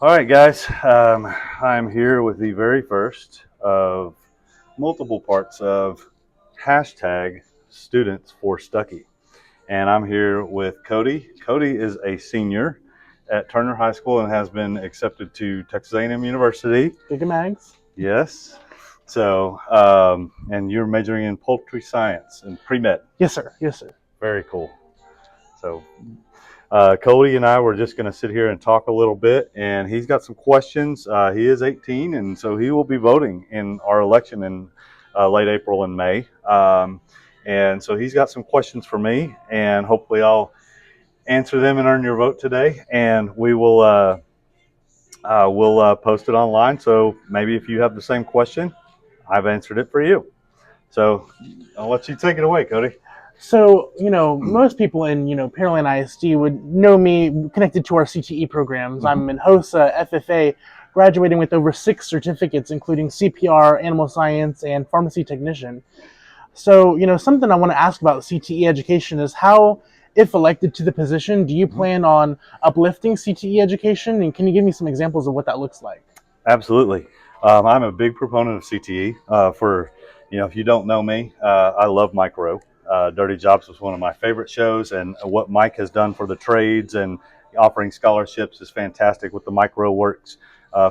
All right, guys. I'm here with the very first of multiple parts of hashtag Students for Stuckey. And I'm here with Cody. Cody is a senior at Turner High School and has been accepted to Texas A&M University. Gigamags. Yes. So, and you're majoring in poultry science and pre-med. Yes, sir. Yes, sir. Very cool. So, Cody and I were just going to sit here and talk a little bit, and he's got some questions. He is 18, and so he will be voting in our election in late April and May. And so he's got some questions for me, and hopefully I'll answer them and earn your vote today. And we'll post it online. So maybe if you have the same question, I've answered it for you. So I'll let you take it away, Cody. So, most people in, Pearland ISD would know me connected to our CTE programs. I'm in HOSA, FFA, graduating with over 6 certificates, including CPR, animal science, and pharmacy technician. So, something I want to ask about CTE education is how, if elected to the position, do you plan on uplifting CTE education? And can you give me some examples of what that looks like? Absolutely. I'm a big proponent of CTE. If you don't know me, I love Micro. Dirty Jobs was one of my favorite shows, and what Mike has done for the trades and offering scholarships is fantastic with the Micro Works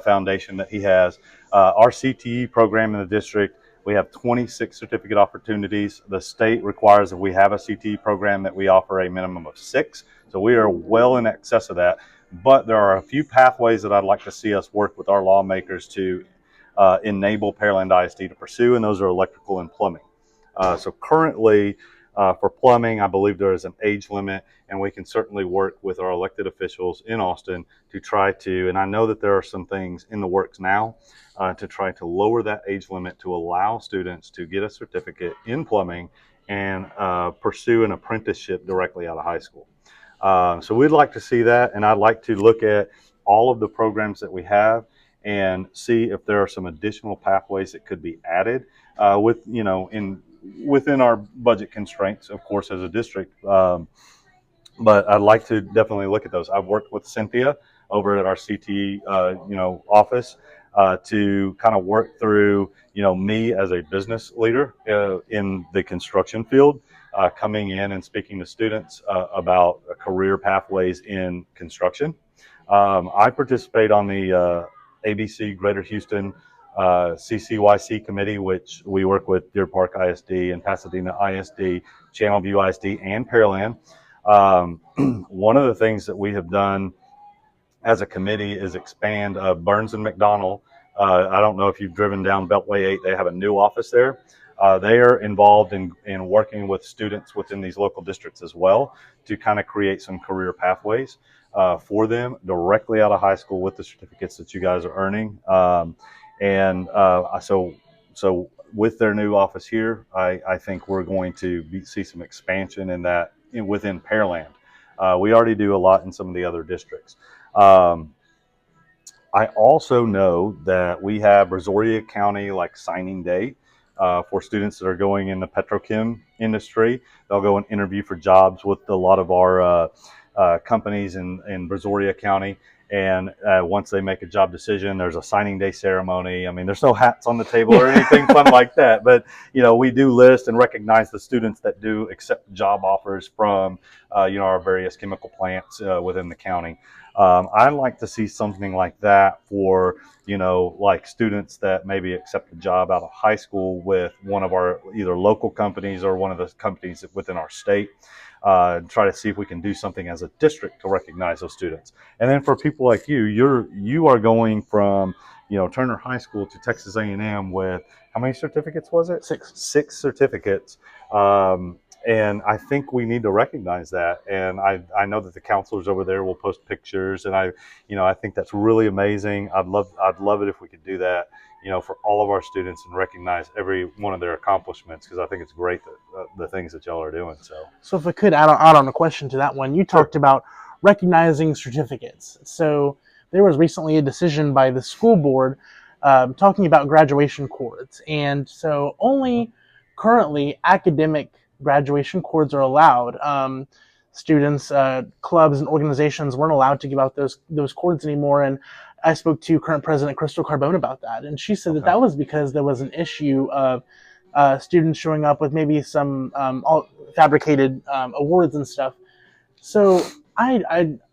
foundation that he has. Our CTE program in the district, we have 26 certificate opportunities. The state requires that we have a CTE program that we offer a minimum of 6. So we are well in excess of that. But there are a few pathways that I'd like to see us work with our lawmakers to enable Pearland ISD to pursue, and those are electrical and plumbing. So currently, for plumbing, I believe there is an age limit, and we can certainly work with our elected officials in Austin to try to, and I know that there are some things in the works now, to try to lower that age limit to allow students to get a certificate in plumbing and pursue an apprenticeship directly out of high school. So we'd like to see that, and I'd like to look at all of the programs that we have and see if there are some additional pathways that could be added within our budget constraints, of course, as a district. But I'd like to definitely look at those. I've worked with Cynthia over at our CTE, office to kind of work through, me as a business leader in the construction field, coming in and speaking to students about career pathways in construction. I participate on the ABC Greater Houston CCYC committee, which we work with Deer Park ISD and Pasadena ISD, Channelview ISD, and Pearland. One of the things that we have done as a committee is expand Burns and McDonnell. I don't know if you've driven down Beltway 8. They have a new office there. They are involved in working with students within these local districts as well to kind of create some career pathways for them directly out of high school with the certificates that you guys are earning. So with their new office here, I think we're going to see some expansion in that within Pearland. We already do a lot in some of the other districts. I also know that we have Brazoria County signing day for students that are going in the petrochem industry. They'll go and interview for jobs with a lot of our companies in Brazoria County. And once they make a job decision, there's a signing day ceremony. I mean, there's no hats on the table or anything fun like that. But, we do list and recognize the students that do accept job offers from, our various chemical plants within the county. I'd like to see something like that for, students that maybe accept a job out of high school with one of our either local companies or one of the companies within our state. Try to see if we can do something as a district to recognize those students. And then for people like you are going from, Turner High School to Texas A&M with how many certificates was it? 6. 6 certificates. And I think we need to recognize that. And I know that the counselors over there will post pictures, and I think that's really amazing. I'd love it if we could do that, for all of our students and recognize every one of their accomplishments, because I think it's great that the things that y'all are doing. So if I could add on a question to that one, you talked about recognizing certificates. So there was recently a decision by the school board talking about graduation cords. And so only currently academic graduation cords are allowed. students, clubs, and organizations weren't allowed to give out those cords anymore. And I spoke to current President Crystal Carbone about that, and she said that Okay. that was because there was an issue of students showing up with maybe some all fabricated awards and stuff. So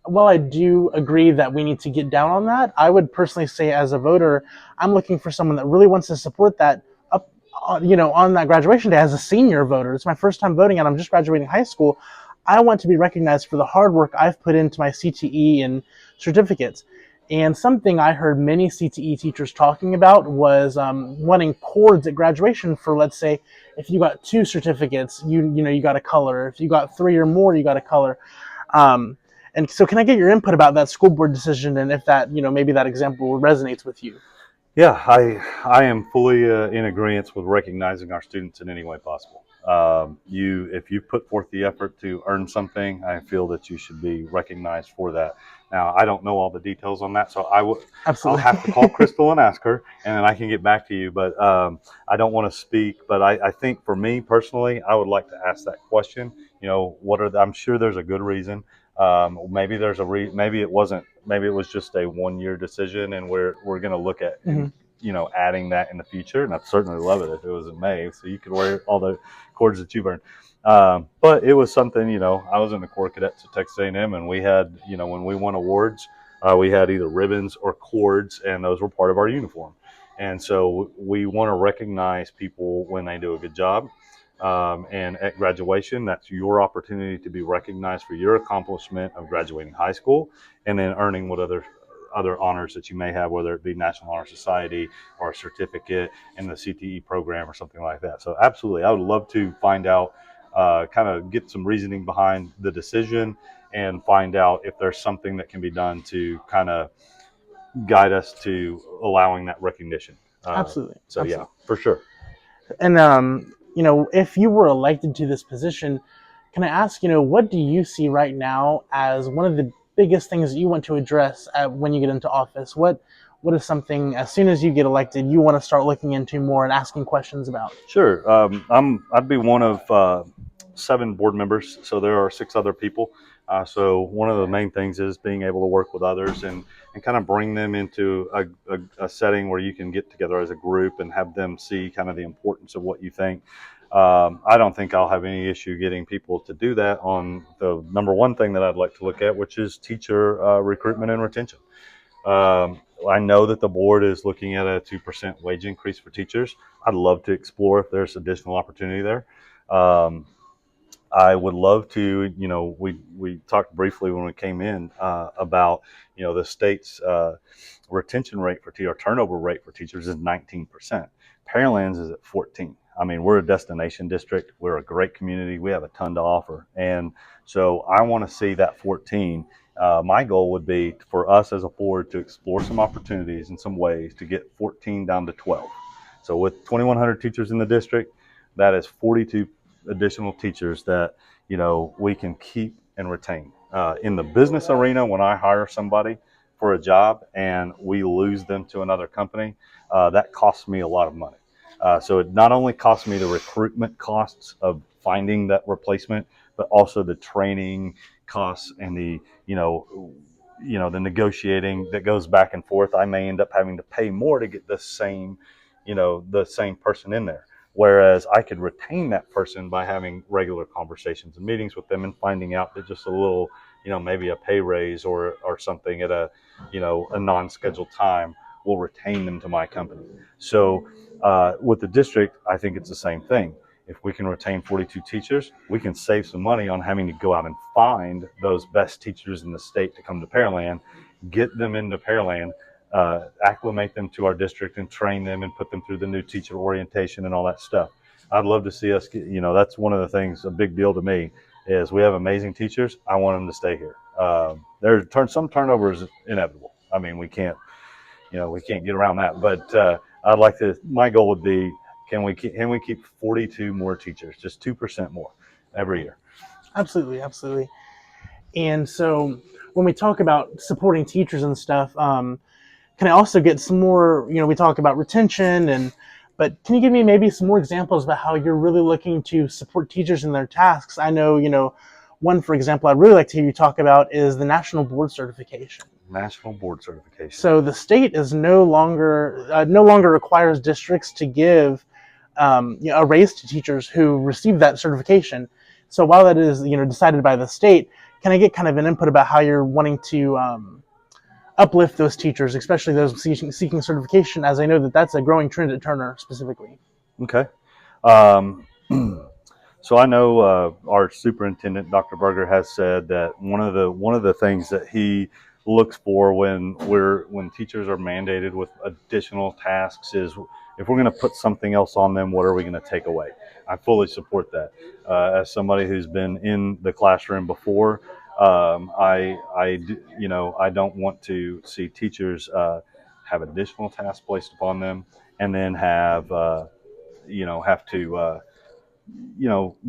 while I do agree that we need to get down on that, I would personally say as a voter, I'm looking for someone that really wants to support that up, on that graduation day as a senior voter. It's my first time voting, and I'm just graduating high school. I want to be recognized for the hard work I've put into my CTE and certificates. And something I heard many CTE teachers talking about was wanting cords at graduation for, let's say, if you got 2 certificates, you got a color. If you got 3 or more, you got a color. Um, and so, can I get your input about that school board decision, and if that, maybe that example resonates with you? Yeah, I am fully in agreement with recognizing our students in any way possible. If you put forth the effort to earn something, I feel that you should be recognized for that. Now, I don't know all the details on that, so I'll have to call Absolutely. Crystal and ask her, and then I can get back to you. But I don't want to speak. But I think for me personally, I would like to ask that question. I'm sure there's a good reason. Maybe there's maybe it wasn't. Maybe it was just a 1 year decision, and we're going to look at Mhm. adding that in the future. And I'd certainly love it if it was in May, so you could wear all the cords that you've earned. But it was something. I was in the Corps Cadets at Texas A&M, and we had when we won awards, we had either ribbons or cords, and those were part of our uniform. And so we want to recognize people when they do a good job. And at graduation, that's your opportunity to be recognized for your accomplishment of graduating high school and then earning what other honors that you may have, whether it be National Honor Society or a certificate in the CTE program or something like that. So absolutely, I would love to find out, kind of get some reasoning behind the decision and find out if there's something that can be done to kind of guide us to allowing that recognition. Absolutely. So yeah, Absolutely. for sure. And if you were elected to this position, can I ask, what do you see right now as one of the biggest things that you want to address when you get into office? What is something, as soon as you get elected, you want to start looking into more and asking questions about? Sure. I'd be one of 7 board members, so there are 6 other people. So one of the main things is being able to work with others and kind of bring them into a setting where you can get together as a group and have them see kind of the importance of what you think. I don't think I'll have any issue getting people to do that on the number one thing that I'd like to look at, which is teacher recruitment and retention. I know that the board is looking at a 2% wage increase for teachers. I'd love to explore if there's additional opportunity there. Um, I would love to, we talked briefly when we came in about, the state's retention rate or turnover rate for teachers is 19%. Pearland's is at 14. I mean, we're a destination district. We're a great community. We have a ton to offer. And so I want to see that 14. My goal would be for us as a board to explore some opportunities in some ways to get 14 down to 12. So with 2,100 teachers in the district, that is 42 additional teachers that we can keep and retain. In the business arena, when I hire somebody for a job and we lose them to another company, that costs me a lot of money. So it not only costs me the recruitment costs of finding that replacement, but also the training costs and the the negotiating that goes back and forth. I may end up having to pay more to get the same person in there. Whereas I could retain that person by having regular conversations and meetings with them and finding out that just a little, maybe a pay raise or something at a non-scheduled time will retain them to my company. So with the district, I think it's the same thing. If we can retain 42 teachers, we can save some money on having to go out and find those best teachers in the state to come to Pearland, get them into Pearland, acclimate them to our district and train them and put them through the new teacher orientation and all that stuff. I'd love to see us that's one of the things, a big deal to me, is we have amazing teachers. I want them to stay here. Some turnover is inevitable. I mean, we can't get around that, but my goal would be, can we keep 42 more teachers, just 2% more every year? Absolutely, absolutely. And so, when we talk about supporting teachers and stuff, can I also get some more? We talk about retention, but can you give me maybe some more examples about how you're really looking to support teachers in their tasks? I know, One, for example, I'd really like to hear you talk about is the National Board Certification. National board certification. So the state is no longer requires districts to give a raise to teachers who receive that certification. So while that is decided by the state, can I get kind of an input about how you're wanting to uplift those teachers, especially those seeking certification, as I know that that's a growing trend at Turner specifically? Okay. Um, so I know our superintendent, Dr. Berger, has said that one of the things that he looks for when teachers are mandated with additional tasks is if we're going to put something else on them, what are we going to take away? I fully support that. As somebody who's been in the classroom before, I don't want to see teachers have additional tasks placed upon them and then have to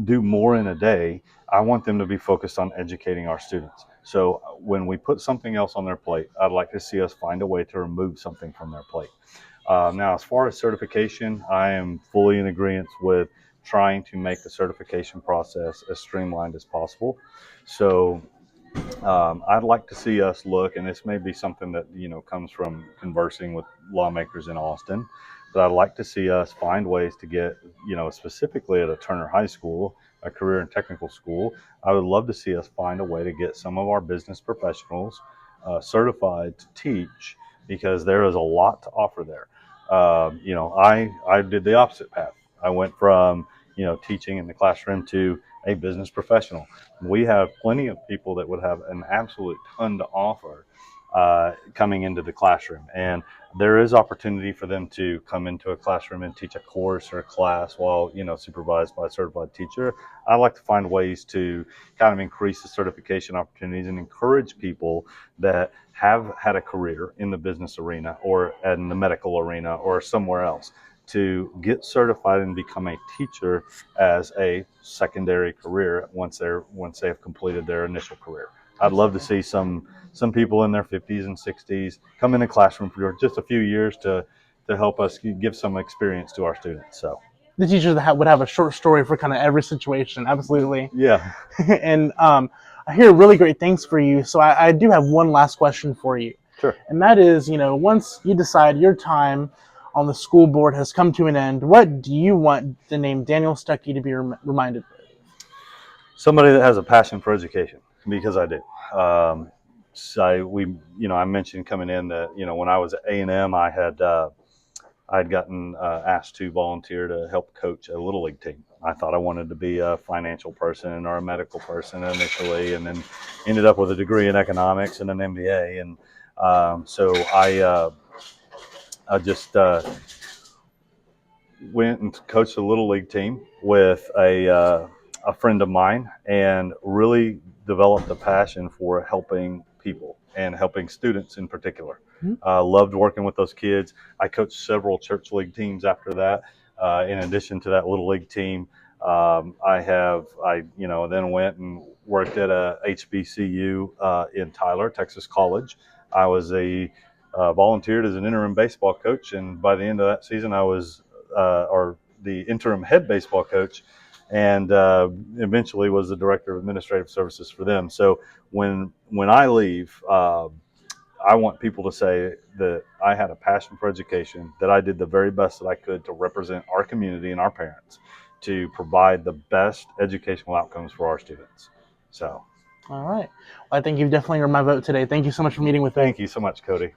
do more in a day. I want them to be focused on educating our students. So when we put something else on their plate, I'd like to see us find a way to remove something from their plate. Now, as far as certification, I am fully in agreement with trying to make the certification process as streamlined as possible. So I'd like to see us look, and this may be something that comes from conversing with lawmakers in Austin, but I'd like to see us find ways to get, specifically at a Turner High School, a career and technical school. I would love to see us find a way to get some of our business professionals certified to teach, because there is a lot to offer there. I did the opposite path. I went from teaching in the classroom to a business professional. We have plenty of people that would have an absolute ton to offer coming into the classroom, and there is opportunity for them to come into a classroom and teach a course or a class while supervised by a certified teacher. I like to find ways to kind of increase the certification opportunities and encourage people that have had a career in the business arena or in the medical arena or somewhere else to get certified and become a teacher as a secondary career once they have completed their initial career. I'd love to see some people in their 50s and 60s come in the classroom for just a few years to help us give some experience to our students. So The teachers that would have a short story for kind of every situation, absolutely. yeah, And I hear really great things for you. So I do have one last question for you. sure. And that is, once you decide your time on the school board has come to an end, what do you want the name Daniel Stuckey to be reminded of? Somebody that has a passion for education, because I do. I mentioned coming in that when I was at A&M, I'd gotten asked to volunteer to help coach a little league team. I thought I wanted to be a financial person or a medical person initially, and then ended up with a degree in economics and an MBA. And so I just went and coached a little league team with a friend of mine, and really developed a passion for helping people and helping students in particular. Loved working with those kids. I coached several church league teams after that. In addition to that little league team, I then went and worked at a HBCU in Tyler, Texas College. I was volunteered as an interim baseball coach, and by the end of that season, I was or the interim head baseball coach, and eventually was the director of administrative services for them. So when I leave, I want people to say that I had a passion for education, that I did the very best that I could to represent our community and our parents to provide the best educational outcomes for our students. So, All right. Well, I think you've definitely earned my vote today. Thank you so much for meeting with me. thank you so much, Cody.